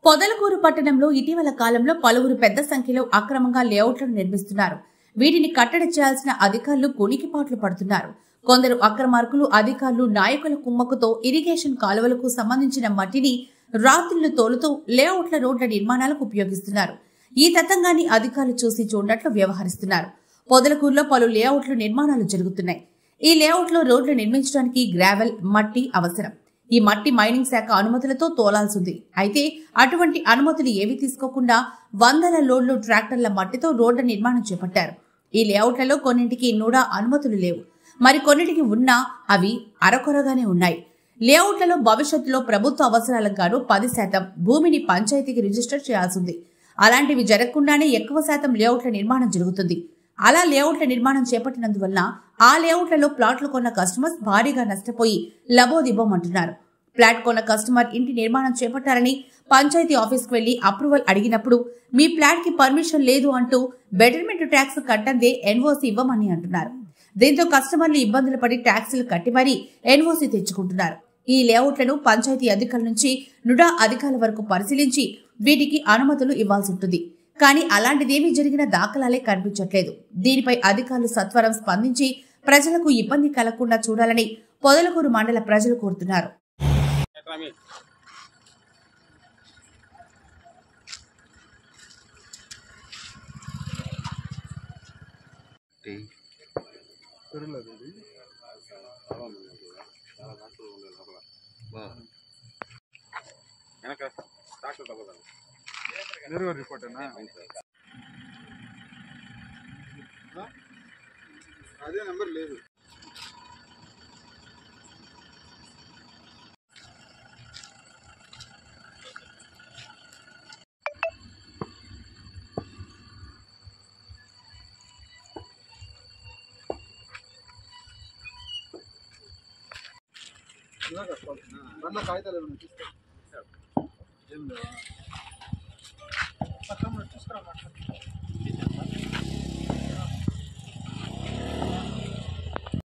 పొదలకూరు పట్టణంలో ఇటీవల కాలంలో పలువురు పెద్ద సంఖ్యలో అక్రమంగా లేఅవుట్లను నిర్మిస్తున్నారు. వీటిని కట్టడి చేయాల్సిన అధికారులు కునికిపాట్లు పడుతున్నారు. కొందరు అక్రమార్కులు అధికారులు నాయకుల కుమ్మక్కుతో ఇరిగేషన్ కాలువలకు సంబంధించిన మట్టిని రాత్రులు తోలుతూ లేఅవుట్ల రోడ్ల నిర్మాణాలకు ఉపయోగిస్తున్నారు. ఈ తతంగాన్ని అధికారులు చూసి చూడనట్లు వ్యవహరిస్తున్నారు. పొదలకూరులో పలు లేఅవుట్లు నిర్మాణాలు జరుగుతున్నాయి. ఈ లేఅవుట్లో రోడ్లు నిర్మించడానికి గ్రావెల్, మట్టి అవసరం. ఈ మట్టి మైనింగ్ శాఖ అనుమతులతో తోలాల్సింది. అయితే అటువంటి అనుమతులు ఏవీ తీసుకోకుండా వందల లోడ్లు ట్రాక్టర్ల మట్టితో రోడ్ల నిర్మాణం చేపట్టారు. ఈ లేఅవుట్లలో కొన్నింటికి నూడా అనుమతులు లేవు. మరి కొన్నిటికి ఉన్నా అవి అరకొరగానే ఉన్నాయి. లేఅవుట్లలో భవిష్యత్తులో ప్రభుత్వ అవసరాలకు గాను 10% భూమిని పంచాయతీకి రిజిస్టర్ చేయాల్సింది. అలాంటివి జరగకుండానే ఎక్కువ శాతం లేఅవుట్ల నిర్మాణం జరుగుతుంది. అలా లేఅవుట్ల నిర్మాణం చేపట్టినందువల్ల ఆ లేఅవుట్లలో ప్లాట్లు కొన్న కస్టమర్స్ భారీగా నష్టపోయి లబోదిబోమంటున్నారు. ఫ్లాట్ కొన్న కస్టమర్ ఇంటి నిర్మాణం చేపట్టాలని పంచాయతీ ఆఫీస్కు వెళ్లి అప్రూవల్ అడిగినప్పుడు మీ ఫ్లాట్ కి పర్మిషన్ లేదు అంటూ బెటర్మెంట్ ట్యాక్స్ కట్టందే ఎన్ఓసీ ఇవ్వమని అంటున్నారు. దీంతో కస్టమర్లు ఇబ్బందులు పడి ట్యాక్సులు కట్టి మరీ ఎన్ఓసీ తెచ్చుకుంటున్నారు. ఈ లేఅవుట్లను పంచాయతీ అధికారుల నుంచి నుడా అధికారుల వరకు పరిశీలించి వీటికి అనుమతులు ఇవ్వాల్సి ఉంటుంది. కానీ అలాంటిదేమీ జరిగిన దాఖలాలే కనిపించట్లేదు. దీనిపై అధికారులు సత్వరం స్పందించి ప్రజలకు ఇబ్బంది కలగకుండా చూడాలని పొదలకూరు మండల ప్రజలు కోరుతున్నారు. అదే నెంబర్ లేదు. బండ్ల కాగితాలు ఏమైనా తీసుకురా. ఏం లేవా? తీసుకురా.